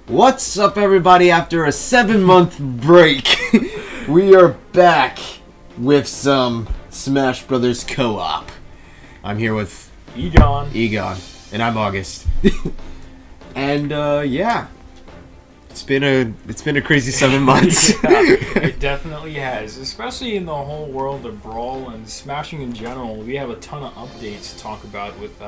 What's up, everybody? After a 7-month break, we are back with some Smash Brothers co-op. I'm here with Egon, and I'm August. And yeah, it's been a crazy 7 months. Yeah, it definitely has, especially in the whole world of Brawl and Smashing in general. We have a ton of updates to talk about with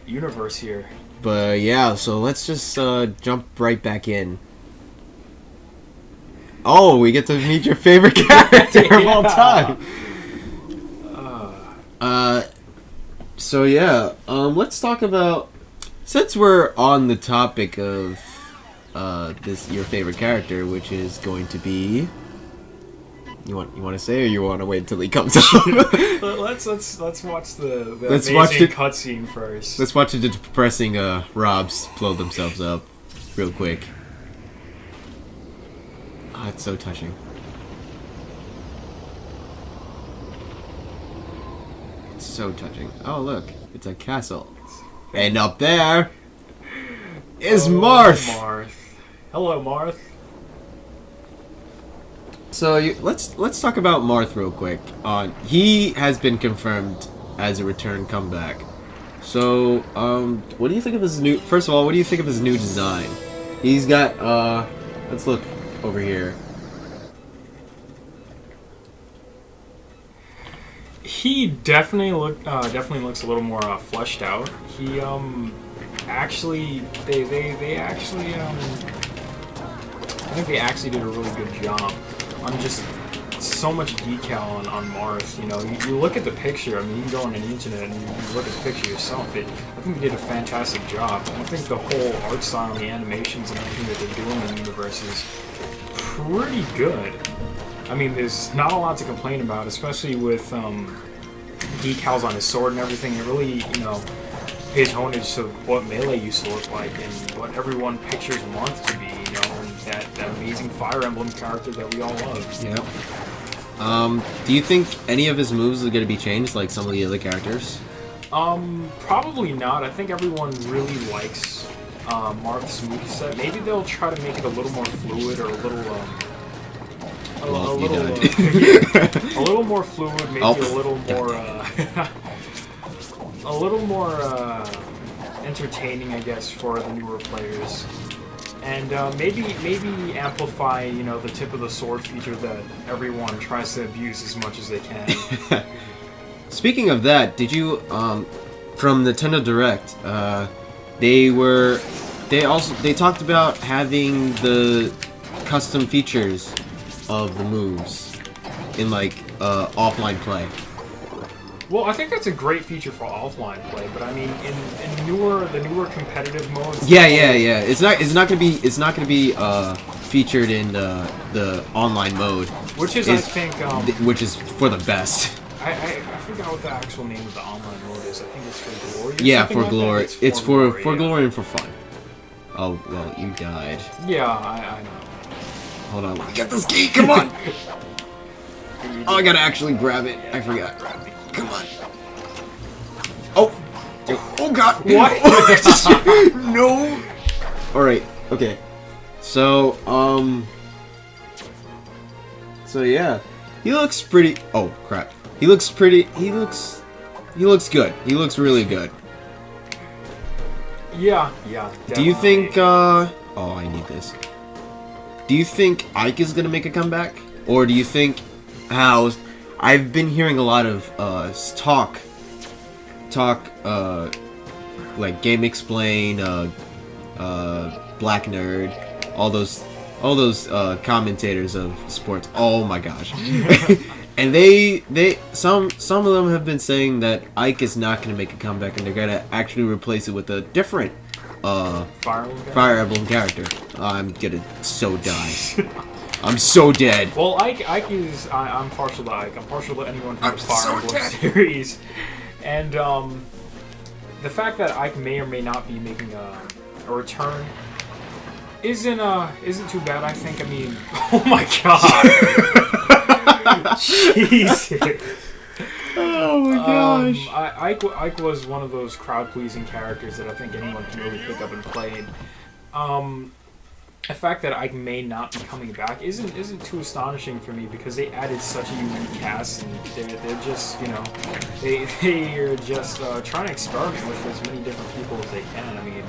Universe here. But yeah, so let's just jump right back in. Oh, we get to meet your favorite character of all time. So yeah, let's talk about, since we're on the topic of your favorite character, which is going to be. You want to say, or you want to wait until he comes up? let's watch the amazing cutscene first. Let's watch the depressing Robs blow themselves up real quick. Ah, it's so touching. It's so touching. Oh look, it's a castle, and up there is Marth. Hello, Marth. So let's talk about Marth real quick. He has been confirmed as a return comeback. So what do you think of his new? First of all, what do you think of his new design? He's got let's look over here. He definitely looks a little more fleshed out. He actually they actually I think they actually did a really good job on just so much detail on Marth. You know, you look at the picture. I mean, you can go on the internet and you look at the picture yourself. I think they did a fantastic job. I think the whole art style and the animations and everything that they're doing in the universe is pretty good. I mean, there's not a lot to complain about, especially with decals on his sword and everything. It really, you know, pays homage to what Melee used to look like and what everyone pictures Marth to be, you know, and that amazing Fire Emblem character that we all love. Yeah. Do you think any of his moves are going to be changed, like some of the other characters? Probably not. I think everyone really likes Marth's moveset. Maybe they'll try to make it a little more fluid or a little more fluid, maybe a little more entertaining, I guess, for the newer players, and maybe amplify, you know, the tip of the sword feature that everyone tries to abuse as much as they can. Speaking of that, did you from Nintendo Direct? They talked about having the custom features of the moves in like offline play. Well, I think that's a great feature for offline play, but I mean, in the newer competitive modes. Yeah. It's not gonna be featured in the online mode, which is I think which is for the best. I forgot what the actual name of the online mode is. I think it's for Glory. Yeah, for like Glory. It's for Glory and for fun. Oh well, you died. Yeah, I know. Hold on, let me get this key. Come on. Oh, I gotta actually grab it. I forgot. Come on. Oh God. What? No. All right. Okay. So So yeah, he looks pretty. Oh crap. He looks pretty. He looks good. He looks really good. Yeah. Definitely. Do you think? Oh, I need this. Do you think Ike is gonna make a comeback, or do you think how? I've been hearing a lot of talk, like Game Explain, Black Nerd, all those commentators of sports. Oh my gosh, and some of them have been saying that Ike is not going to make a comeback, and they're gonna actually replace it with a different Fire Emblem character. I'm gonna so die. I'm so dead. Well, Ike is. I'm partial to Ike. I'm partial to anyone from the Fire Emblem series. And the fact that Ike may or may not be making a return isn't too bad, I think. I mean, oh my god. Jesus. Oh my gosh. Ike was one of those crowd-pleasing characters that I think anyone can really pick up and play. the fact that Ike may not be coming back isn't too astonishing for me because they added such a unique cast and they're just, you know, they are just trying to experiment with as many different people as they can. I mean,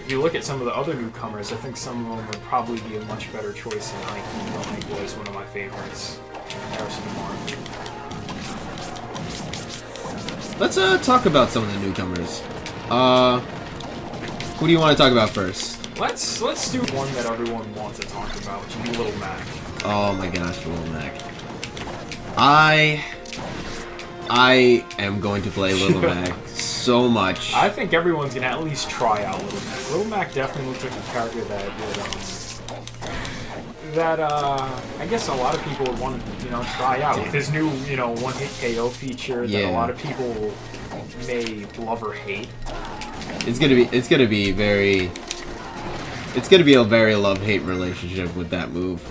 if you look at some of the other newcomers, I think some of them would probably be a much better choice than Ike. Even though Ike was one of my favorites in comparison to Mark. Let's talk about some of the newcomers. Who do you want to talk about first? Let's do one that everyone wants to talk about, which would be Little Mac. Oh my gosh, Little Mac. I am going to play Little Mac so much. I think everyone's gonna at least try out Little Mac. Little Mac definitely looks like a character that I guess a lot of people would want to, you know, try out with his new, you know, one-hit KO feature that a lot of people may love or hate. It's gonna be a very love-hate relationship with that move.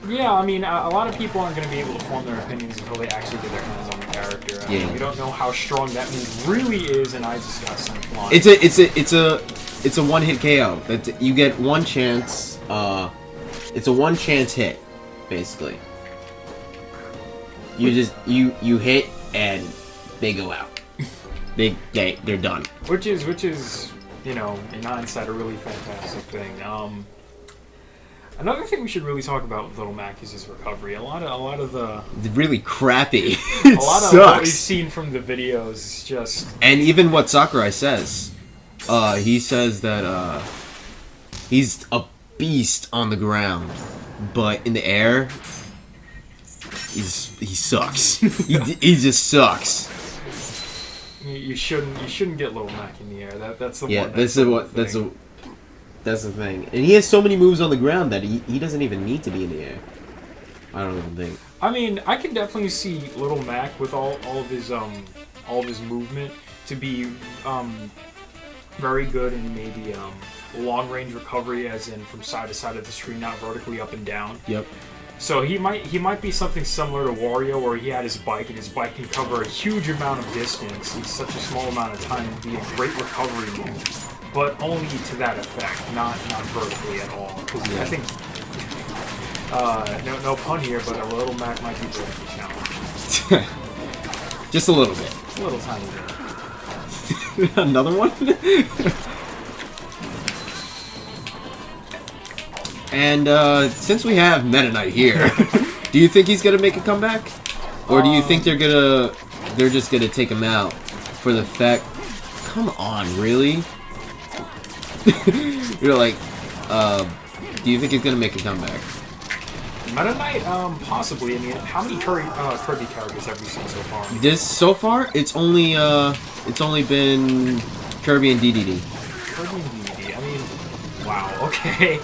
Yeah, I mean, a lot of people aren't going to be able to form their opinions until they actually get their hands on the character. I mean, we don't know how strong that move really is, and I just got some flying. It's a one-hit KO. That you get one chance. It's a one-chance hit, basically. You hit and they go out. They're done. Which is, you know, in hindsight, a really fantastic thing. Another thing we should really talk about with Little Mac is his recovery. A lot of the really crappy. A lot of what we've seen from the videos is just. And even what Sakurai says, he says that he's a beast on the ground, but in the air, he sucks. he just sucks. You shouldn't get Little Mac in the air. That's the one. That's the thing. And he has so many moves on the ground that he doesn't even need to be in the air. I don't even think. I mean, I can definitely see Little Mac with all of his movement to be very good in maybe long range recovery, as in from side to side of the screen, not vertically up and down. Yep. So he might be something similar to Wario, where he had his bike, and his bike can cover a huge amount of distance in such a small amount of time and be a great recovery move, but only to that effect, not vertically at all. Because I think, no pun here, but a Little Mac might be vertically challenged. Just a little bit. A little tiny bit. Another one? And since we have Meta Knight here, do you think he's gonna make a comeback, or do you think they're just gonna take him out for the fact? Come on, really? You're like, do you think he's gonna make a comeback? Meta Knight, possibly. I mean, how many Kirby characters have we seen so far? So far, it's only been Kirby and DDD. Kirby and DDD. I mean, wow. Okay.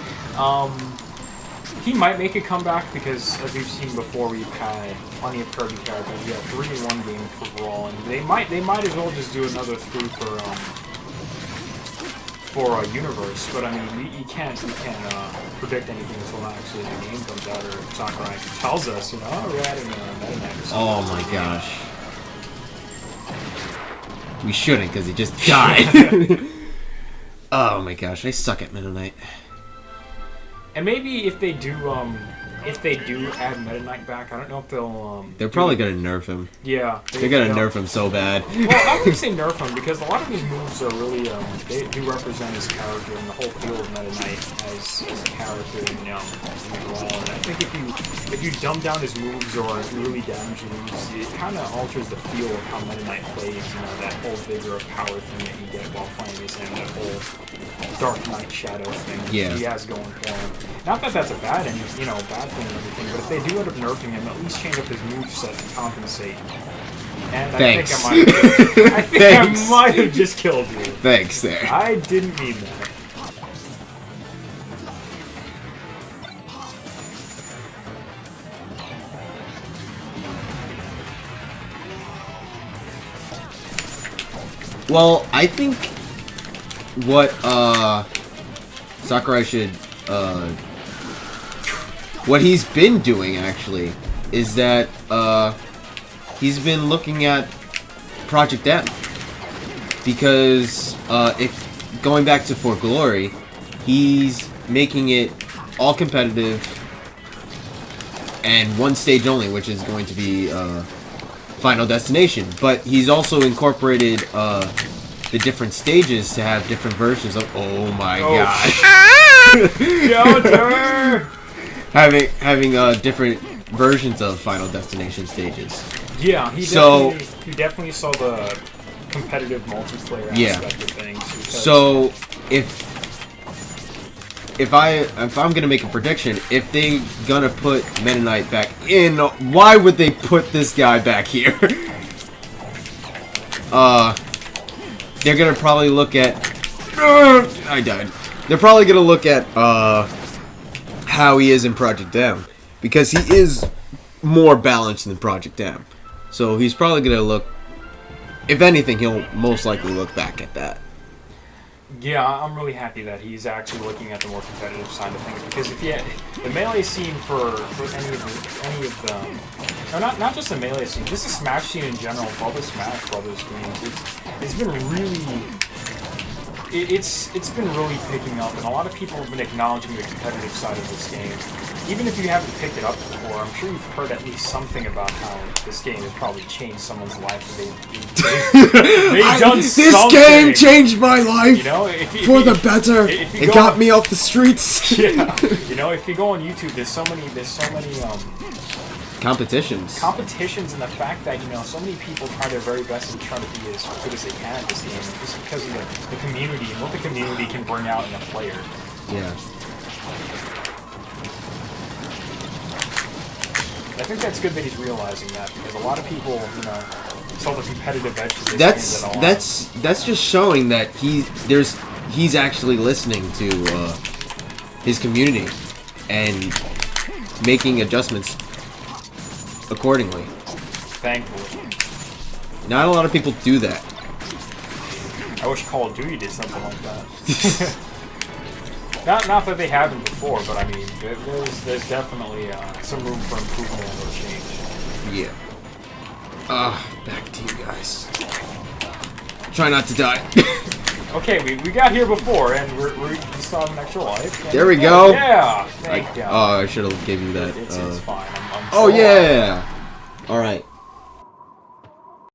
He might make a comeback because, as we've seen before, we've had plenty of Kirby characters. We have 3 in 1 game for Brawl, and they might as well just do another 3 for a universe. But I mean, you can't predict anything until actually the game comes out, or Sakurai tells us, you know, oh, we're adding Meta Knight or something. Oh my gosh. We shouldn't, because he just died. Oh my gosh, I suck at Meta Knight. And maybe if they do add Meta Knight back, I don't know if they'll they're probably gonna nerf him. Yeah, they're gonna nerf him so bad. Well, I wouldn't say nerf him, because a lot of his moves are really they do represent his character and the whole feel of Meta Knight as a character in Brawl. And I think if you dumb down his moves or really damage moves, it kind of alters the feel of how Meta Knight plays. You know, that whole vigor of power thing that you get while playing as him, that whole Dark Knight Shadow thing he has going for him. Not that that's a bad thing or everything, but if they do end up nerfing him, at least change up his moveset to compensate. And I think I might have just killed you. Thanks there. I didn't mean that. Well, I think what Sakurai should what he's been doing actually is that he's been looking at Project M, because if going back to For Glory, he's making it all competitive and one stage only, which is going to be Final Destination. But he's also incorporated the different stages to have different versions of. Oh my gosh! having different versions of Final Destination stages. Yeah, he definitely saw the competitive multiplayer aspect of things. So if I'm gonna make a prediction, if they gonna put Meta Knight back in, why would they put this guy back here? They're gonna probably look at. I died. They're probably gonna look at how he is in Project M, because he is more balanced than Project M. So he's probably gonna look. If anything, he'll most likely look back at that. Yeah, I'm really happy that he's actually looking at the more competitive side of things, because if the melee scene for any of them, or not just the melee scene, just the Smash scene in general, for all the Smash Brothers games, it's been really, it's been really picking up, and a lot of people have been acknowledging the competitive side of this game. Even if you haven't picked it up before, I'm sure you've heard at least something about how this game has probably changed someone's life. They've done something. This game changed my life, you know, for the better. It got me off the streets. Yeah, you know, if you go on YouTube, there's so many competitions, and the fact that, you know, so many people try their very best and try to be as good as they can at this game, just because of the community and what the community can bring out in a player. Yeah. I think that's good that he's realizing that, because a lot of people, you know, saw the competitive edge of this game. That's just showing that he's actually listening to his community and making adjustments accordingly. Thankfully. Not a lot of people do that. I wish Call of Duty did something like that. Not that they haven't before, but I mean, there's definitely some room for improvement or change. Yeah. Back to you guys. Try not to die. Okay, we got here before, and we still have an extra life. There we go. Yeah. Thank you. Oh, I should have gave you that. It's fine. I'm oh yeah. All right.